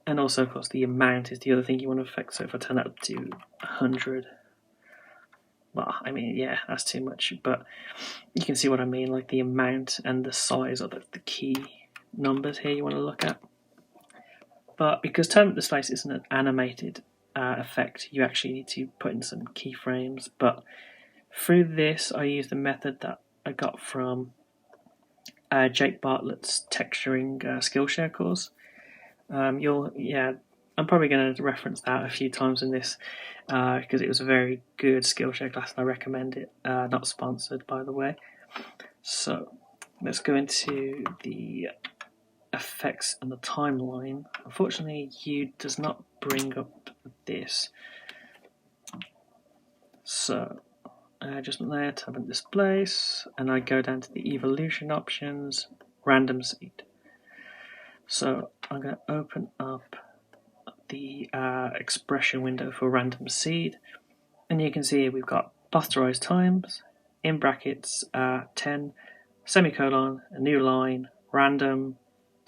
And also, of course, the amount is the other thing you want to affect. So if I turn that up to 100, well, I mean, yeah, that's too much, but you can see what I mean, like the amount and the size are the key numbers here you want to look at. But because turbulent displace isn't an animated effect, you actually need to put in some keyframes. But through this, I used a method that I got from Jake Bartlett's texturing Skillshare course. I'm probably going to reference that a few times in this because it was a very good Skillshare class and I recommend it. Not sponsored, by the way. So let's go into the effects and the timeline. Unfortunately, YouTube does not bring up this. So adjustment layer, turbulent displace, and I go down to the evolution options, random seed. So I'm going to open up the expression window for random seed, and you can see we've got posterized times, in brackets 10, semicolon, a new line, random,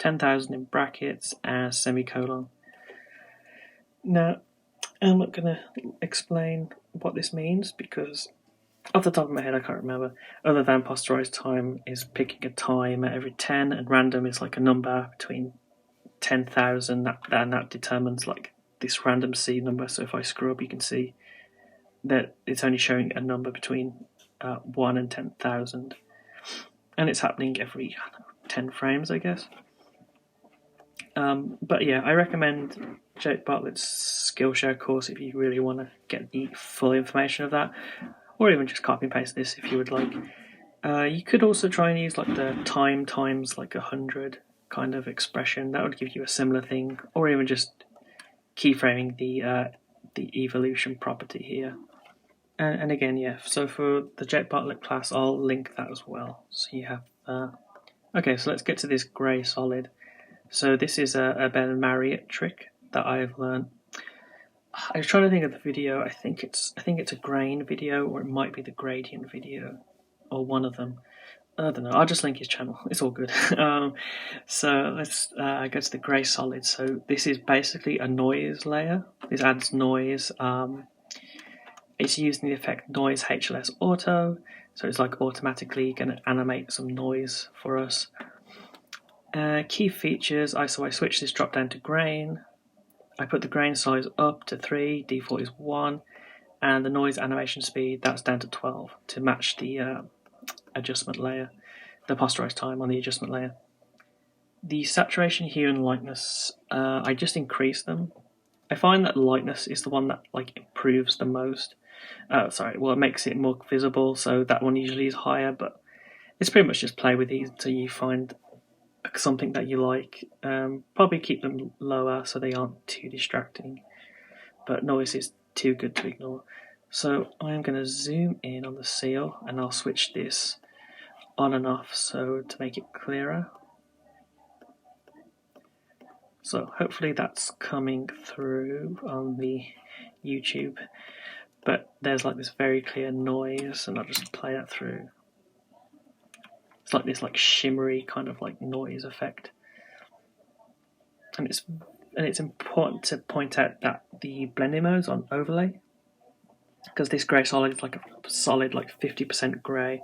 10,000 in brackets, and semicolon. Now, I'm not going to explain what this means because off the top of my head I can't remember, other than posterized time is picking a time at every 10, and random is like a number between 10,000, and that determines like this random seed number. So if I screw up, you can see that it's only showing a number between 1 and 10,000, and it's happening every 10 frames, I guess. But yeah, I recommend Jake Bartlett's Skillshare course if you really want to get the full information of that, or even just copy and paste this if you would like. You could also try and use like the time times like 100 kind of expression. That would give you a similar thing, or even just keyframing the evolution property here. And again, yeah, so for the Jake Bartlett class, I'll link that as well. So you have okay, so let's get to this grey solid. So this is a Marriott trick that I've learned. I was trying to think of the video. I think it's a grain video, or it might be the gradient video, or one of them. I don't know. I'll just link his channel. It's all good. So let's go to the grey solid. So this is basically a noise layer. This adds noise. It's using the effect noise HLS auto. So it's like automatically going to animate some noise for us. Key features. So I switch this drop down to grain. I put the grain size up to 3, default is 1, and the noise animation speed, that's down to 12 to match the adjustment layer, the posterized time on the adjustment layer. The saturation, hue, and lightness, I just increase them. I find that lightness is the one that like improves the most. It makes it more visible, so that one usually is higher, but it's pretty much just play with these until you find something that you like. Probably keep them lower so they aren't too distracting, but noise is too good to ignore. So I'm going to zoom in on the seal, and I'll switch this on and off so to make it clearer. So hopefully that's coming through on the YouTube, but there's like this very clear noise, and I'll just play that through. It's like this like shimmery kind of like noise effect, and it's important to point out that the blending mode's on overlay, because this grey solid is like a solid like 50% grey,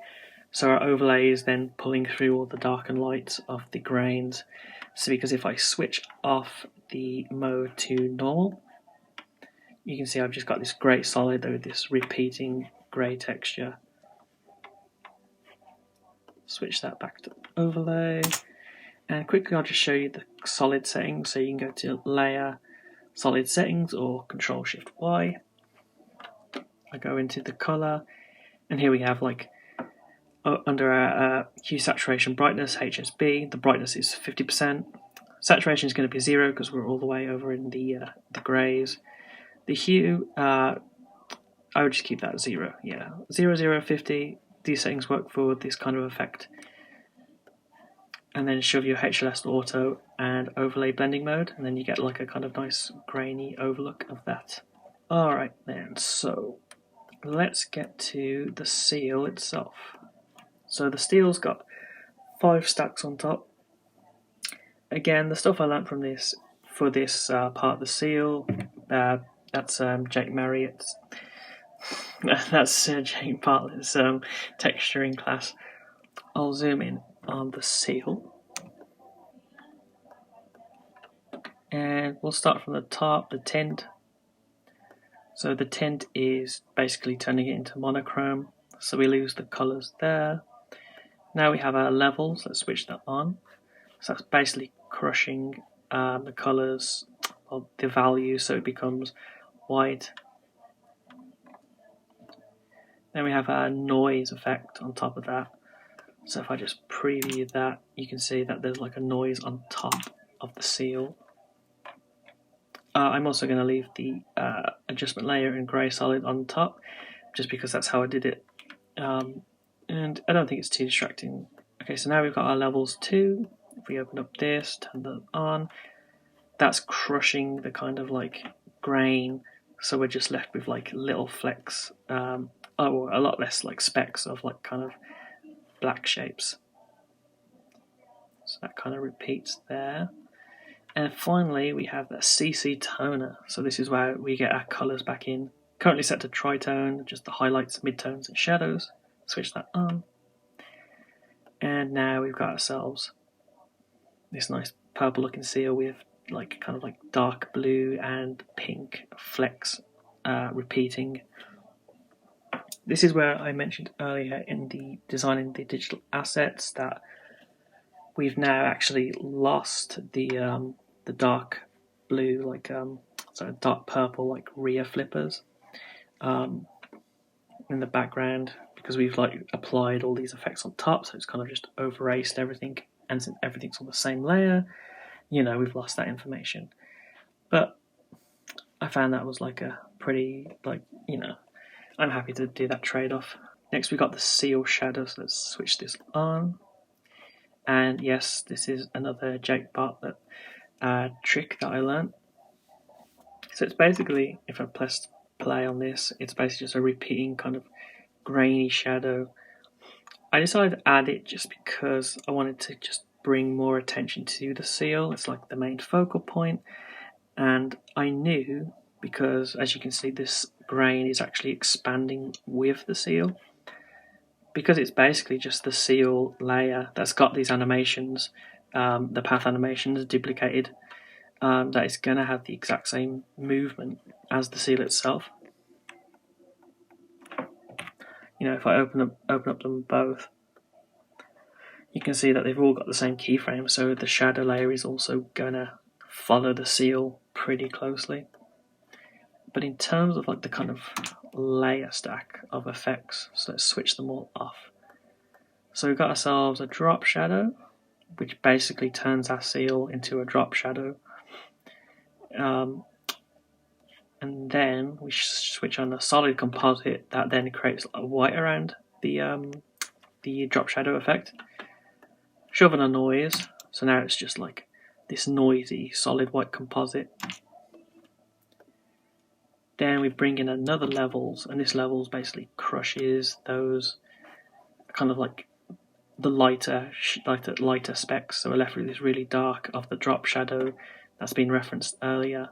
so our overlay is then pulling through all the dark and light of the grains. So because if I switch off the mode to normal, you can see I've just got this grey solid with this repeating grey texture. Switch that back to overlay, and quickly I'll just show you the solid settings. So you can go to layer, solid settings, or Control Shift Y. I go into the color, and here we have like under our hue, saturation, brightness, HSB, the brightness is 50%. Saturation is going to be 0 because we're all the way over in the greys. The hue, I would just keep that at 0. Yeah, 0, 0, 50. These settings work for this kind of effect. And then shove your HLS auto and overlay blending mode, and then you get like a kind of nice grainy overlook of that. Alright then, so let's get to the seal itself. So the steel's got 5 stacks on top. Again, the stuff I learned from this for this part of the seal, that's Jake Marriott's. That's Jake Bartlett's texturing class. I'll zoom in on the seal, and we'll start from the top, the tint. So the tint is basically turning it into monochrome, so we lose the colours there. Now we have our levels, let's switch that on. So that's basically crushing the colours of the value so it becomes white. Then we have our noise effect on top of that. So if I just preview that, you can see that there's like a noise on top of the seal. I'm also going to leave the adjustment layer in grey solid on top, just because that's how I did it. And I don't think it's too distracting. Okay, so now we've got our levels 2. If we open up this, turn that on, that's crushing the kind of like grain. So we're just left with like little flecks, or a lot less like specks of like kind of black shapes. So that kind of repeats there. And finally, we have the CC toner. So this is where we get our colours back in. Currently set to tritone, just the highlights, midtones, and shadows. Switch that on. And now we've got ourselves this nice purple looking seal with kind of like dark blue and pink flecks repeating. This is where I mentioned earlier in the designing the digital assets that we've now actually lost the dark blue, dark purple, like rear flippers in the background, because we've applied all these effects on top, so it's kind of just overraced everything, and since everything's on the same layer, we've lost that information. But I found that was a pretty, I'm happy to do that trade-off. Next we got the seal shadow, so let's switch this on. And yes, this is another Jake Bartlett trick that I learned. So it's basically, if I press play on this, it's basically just a repeating kind of grainy shadow. I decided to add it just because I wanted to just bring more attention to the seal. It's like the main focal point, and I knew, because as you can see, this grain is actually expanding with the seal, because it's basically just the seal layer that's got these animations, the path animations duplicated, that is going to have the exact same movement as the seal itself. If I open up them both, you can see that they've all got the same keyframe, so the shadow layer is also going to follow the seal pretty closely. But in terms of the kind of layer stack of effects, so let's switch them all off. So we've got ourselves a drop shadow, which basically turns our seal into a drop shadow. And then we switch on a solid composite that then creates a white around the drop shadow effect. Shove in a noise, so now it's just like this noisy solid white composite. Then we bring in another levels, and this levels basically crushes those kind of the lighter specks. So we're left with this really dark of the drop shadow that's been referenced earlier.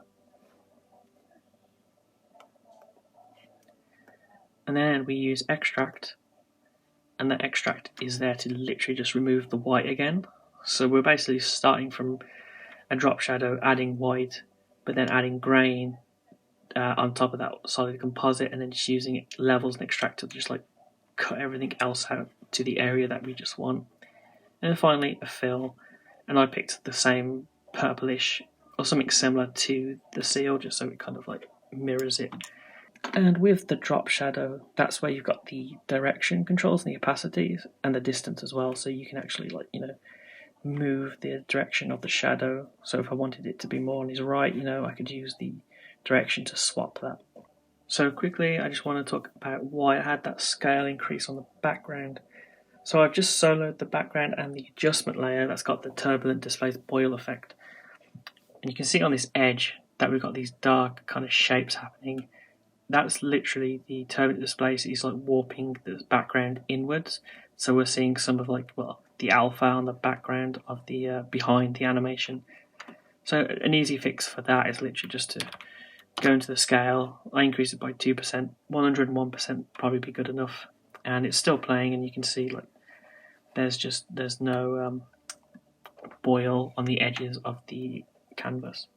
And then we use extract, and the extract is there to literally just remove the white again. So we're basically starting from a drop shadow, adding white, but then adding grain on top of that solid composite, and then just using levels and extract to just cut everything else out to the area that we just want. And then finally a fill, and I picked the same purplish or something similar to the seal, just so it kind of mirrors it. And with the drop shadow, that's where you've got the direction controls and the opacities and the distance as well, so you can actually move the direction of the shadow. So if I wanted it to be more on his right, I could use the direction to swap that. So quickly, I just want to talk about why I had that scale increase on the background. So I've just soloed the background and the adjustment layer that's got the turbulent displays boil effect. And you can see on this edge that we've got these dark kind of shapes happening. That's literally the turbulent displays is warping the background inwards. So we're seeing some of the alpha on the background of the behind the animation. So an easy fix for that is literally just to go into the scale. I increase it by 2%. 101% probably be good enough, and it's still playing, and you can see there's no boil on the edges of the canvas.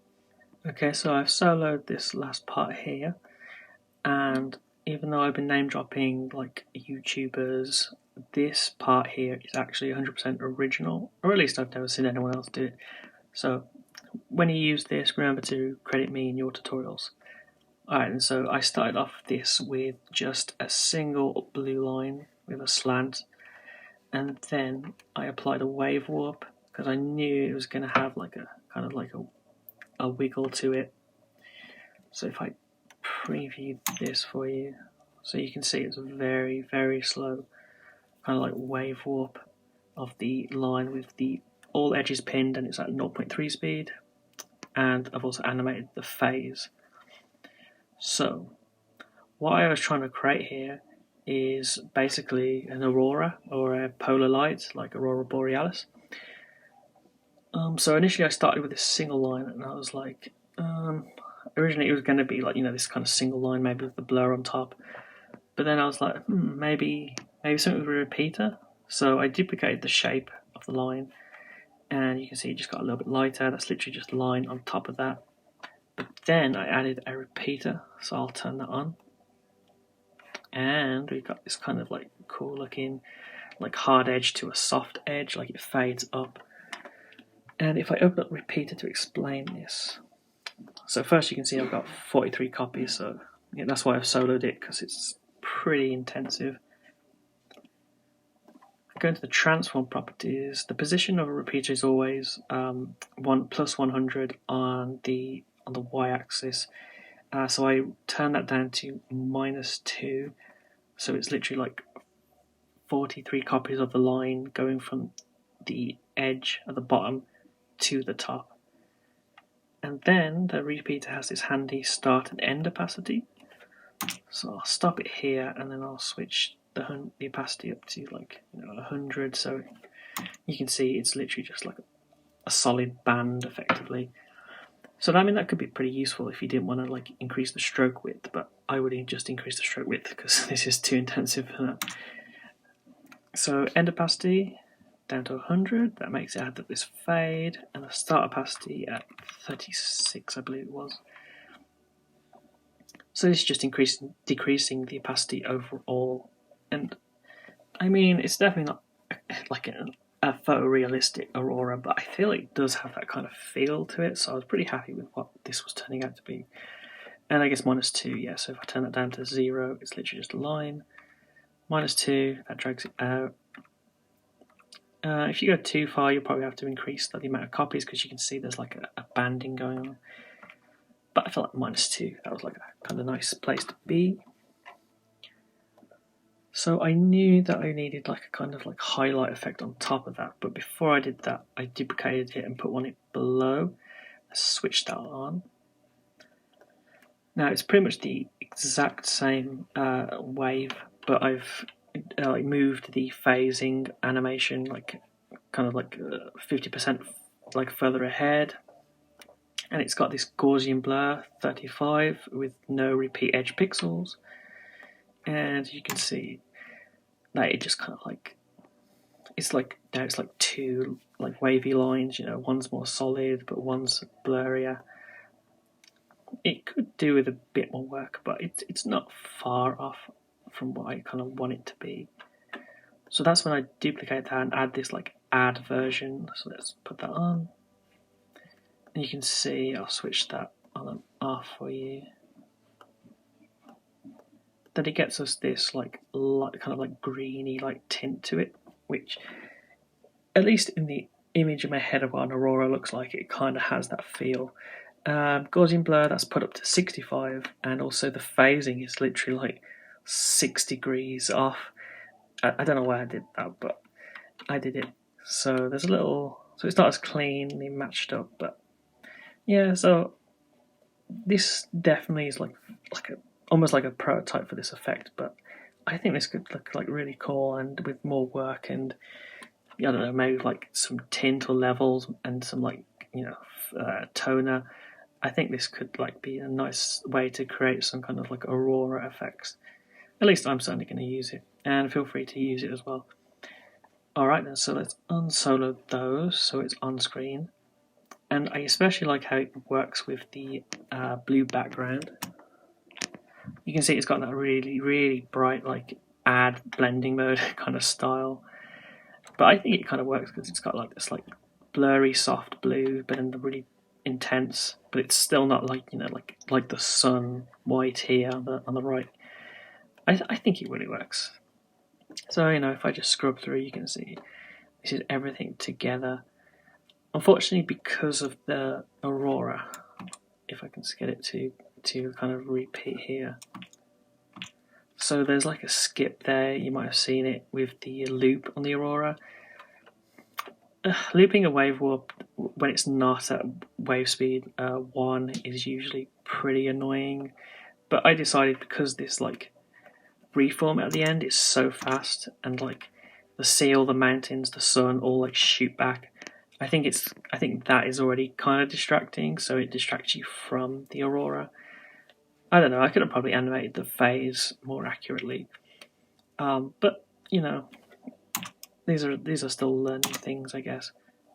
Okay, so I've soloed this last part here, and even though I've been name dropping YouTubers, this part here is actually 100% original, or at least I've never seen anyone else do it. So when you use this, remember to credit me in your tutorials. Alright, and so I started off this with just a single blue line with a slant, and then I applied a wave warp because I knew it was going to have a wiggle to it. So if I preview this for you, so you can see it's a very, very slow kind of wave warp of the line with all edges pinned, and it's at 0.3 speed. And I've also animated the phase. So what I was trying to create here is basically an aurora or a polar light, like aurora borealis. So initially I started with this single line, and I was like, originally it was going to be like, this kind of single line, maybe with the blur on top. But then I was like, maybe something with a repeater. So I duplicated the shape of the line, and you can see it just got a little bit lighter. That's literally just a line on top of that. But then I added a repeater, so I'll turn that on. And we've got this kind of like cool looking like hard edge to a soft edge, like it fades up. And if I open up repeater to explain this, so first you can see I've got 43 copies, so that's why I've soloed it, because it's pretty intensive. Going to the transform properties, the position of a repeater is always 1 plus 100 on the y-axis. So I turn that down to -2, so it's literally like 43 copies of the line going from the edge at the bottom to the top. And then the repeater has this handy start and end opacity. So I'll stop it here, and then I'll switch the opacity up to 100. So you can see it's literally just like a solid band, effectively. So I mean that could be pretty useful if you didn't want to increase the stroke width, but I would just increase the stroke width because this is too intensive for that. So end opacity down to 100, that makes it add this fade, and the start opacity at 36, I believe it was. So this is just decreasing the opacity overall, and I mean it's definitely not like a photorealistic aurora, but I feel it does have that kind of feel to it, so I was pretty happy with what this was turning out to be. And I guess -2, yeah, so if I turn that down to 0, it's literally just a line. -2, that drags it out. If you go too far, you'll probably have to increase the amount of copies, because you can see there's like a banding going on. But I felt like -2, that was like a kind of nice place to be. So I knew that I needed like a kind of like highlight effect on top of that, but before I did that, I duplicated it and put one below. Let's switch that on. Now it's pretty much the exact same wave, but I've moved the phasing animation kind of 50% further ahead, and it's got this Gaussian blur 35 with no repeat edge pixels, and you can see that it just kind of now it's like two wavy lines. One's more solid, but one's blurrier. It could do with a bit more work, but it's not far off from what I kind of want it to be. So that's when I duplicate that and add this add version. So let's put that on. And you can see I'll switch that on and off for you. Then it gets us this kind of greeny tint to it, which at least in the image in my head of what an aurora looks like, it kind of has that feel. Gaussian blur, that's put up to 65, and also the phasing is literally 6 degrees off. I don't know why I did that, but I did it. So there's so it's not as cleanly matched up, but yeah. So this definitely is almost like a prototype for this effect, but I think this could look really cool, and with more work and I don't know, maybe some tint or levels and some toner. I think this could be a nice way to create some kind of aurora effects. At least I'm certainly going to use it, and feel free to use it as well. Alright then, so let's unsolo those so it's on screen. And I especially like how it works with the blue background. You can see it's got that really, really bright add blending mode kind of style. But I think it kind of works because it's got this blurry soft blue, but then the really intense, but it's still not like the sun white here on the right. I think it really works. So if I just scrub through, you can see this is everything together. Unfortunately, because of the aurora, if I can just get it to kind of repeat here. So there's a skip there. You might have seen it with the loop on the aurora. Looping a wave warp when it's not at wave speed 1 is usually pretty annoying, but I decided because this reform at the end is so fast, and the sea, all the mountains, the sun all shoot back, I think that is already kind of distracting, so it distracts you from the aurora. I don't know, I could have probably animated the phase more accurately. But, you know, these are still learning things, I guess.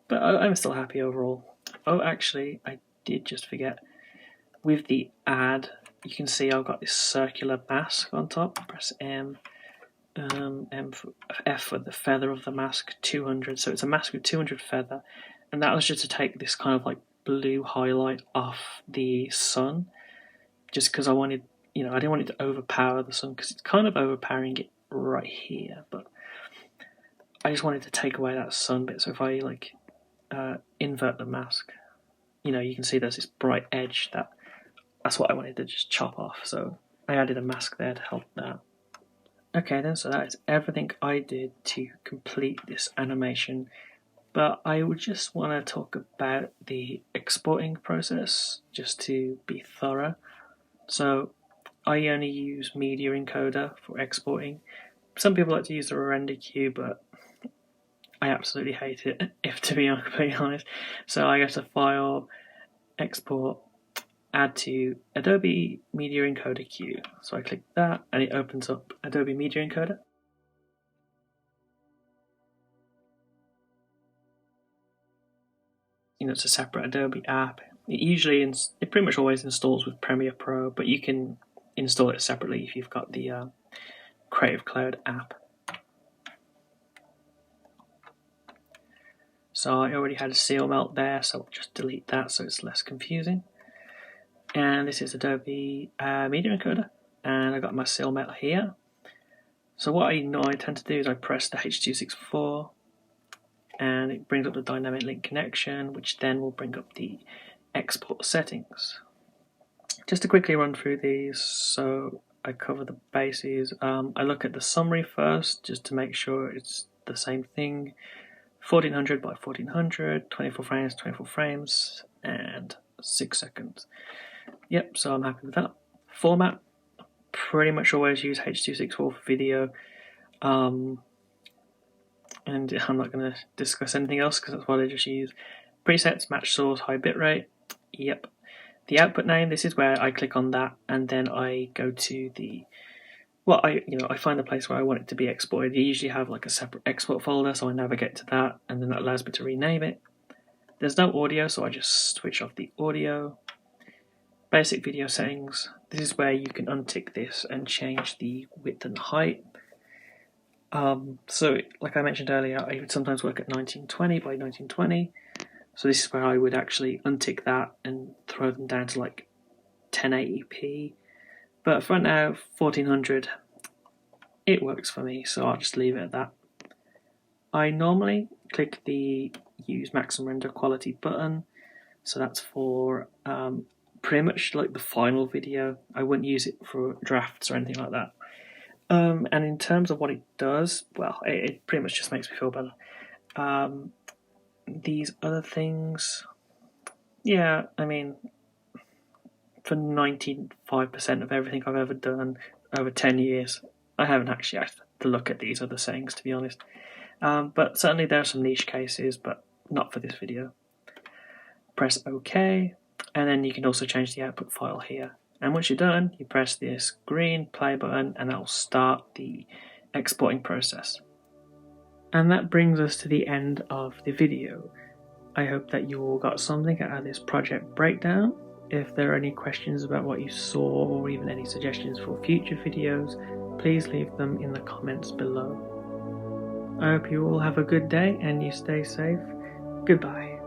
But I'm still happy overall. Oh, actually, I did just forget. With the add, you can see I've got this circular mask on top. Press M. F for the feather of the mask, 200. So it's a mask with 200 feather, and that was just to take this kind of like blue highlight off the sun, just because I wanted, I didn't want it to overpower the sun, because it's kind of overpowering it right here, but I just wanted to take away that sun bit. So if I like invert the mask, you can see there's this bright edge that's what I wanted to just chop off. So I added a mask there to help that. Okay then, so that is everything I did to complete this animation, but I would just want to talk about the exporting process, just to be thorough. So I only use Media Encoder for exporting. Some people like to use the render queue, but I absolutely hate it, if to be completely honest. So I go to File, Export, Add to Adobe Media Encoder queue. So I click that and it opens up Adobe Media Encoder. It's a separate Adobe app. It pretty much always installs with Premiere Pro, but you can install it separately if you've got the Creative Cloud app. So I already had a seal melt there, so I'll just delete that so it's less confusing. And this is Adobe Media Encoder, and I got my seal melt here. So what I tend to do is I press the H.264, and it brings up the dynamic link connection, which then will bring up the export settings. Just to quickly run through these, so I cover the bases. I look at the summary first, just to make sure it's the same thing. 1400 by 1400, 24 frames, 24 frames, and 6 seconds. Yep, so I'm happy with that. Format, pretty much always use H.264 for video. And I'm not going to discuss anything else because that's what I just use. Presets, match source, high bitrate. Yep. The output name, this is where I click on that and then I go to the, I find the place where I want it to be exported. You usually have like a separate export folder, so I navigate to that and then that allows me to rename it. There's no audio, so I just switch off the audio. Basic video settings, this is where you can untick this and change the width and height. So like I mentioned earlier, I would sometimes work at 1920 by 1920. So this is where I would actually untick that and throw them down to like 1080p. But for now, 1400, it works for me, so I'll just leave it at that. I normally click the Use Maximum Render Quality button. So that's for pretty much like the final video. I wouldn't use it for drafts or anything like that. And in terms of what it does, well, it pretty much just makes me feel better. These other things, yeah, I mean, for 95% of everything I've ever done over 10 years, I haven't actually had to look at these other settings, to be honest. But certainly there are some niche cases, but not for this video. Press OK, and then you can also change the output file here. And once you're done, you press this green play button and that will start the exporting process. And that brings us to the end of the video. I hope that you all got something out of this project breakdown. If there are any questions about what you saw or even any suggestions for future videos, please leave them in the comments below. I hope you all have a good day and you stay safe. Goodbye.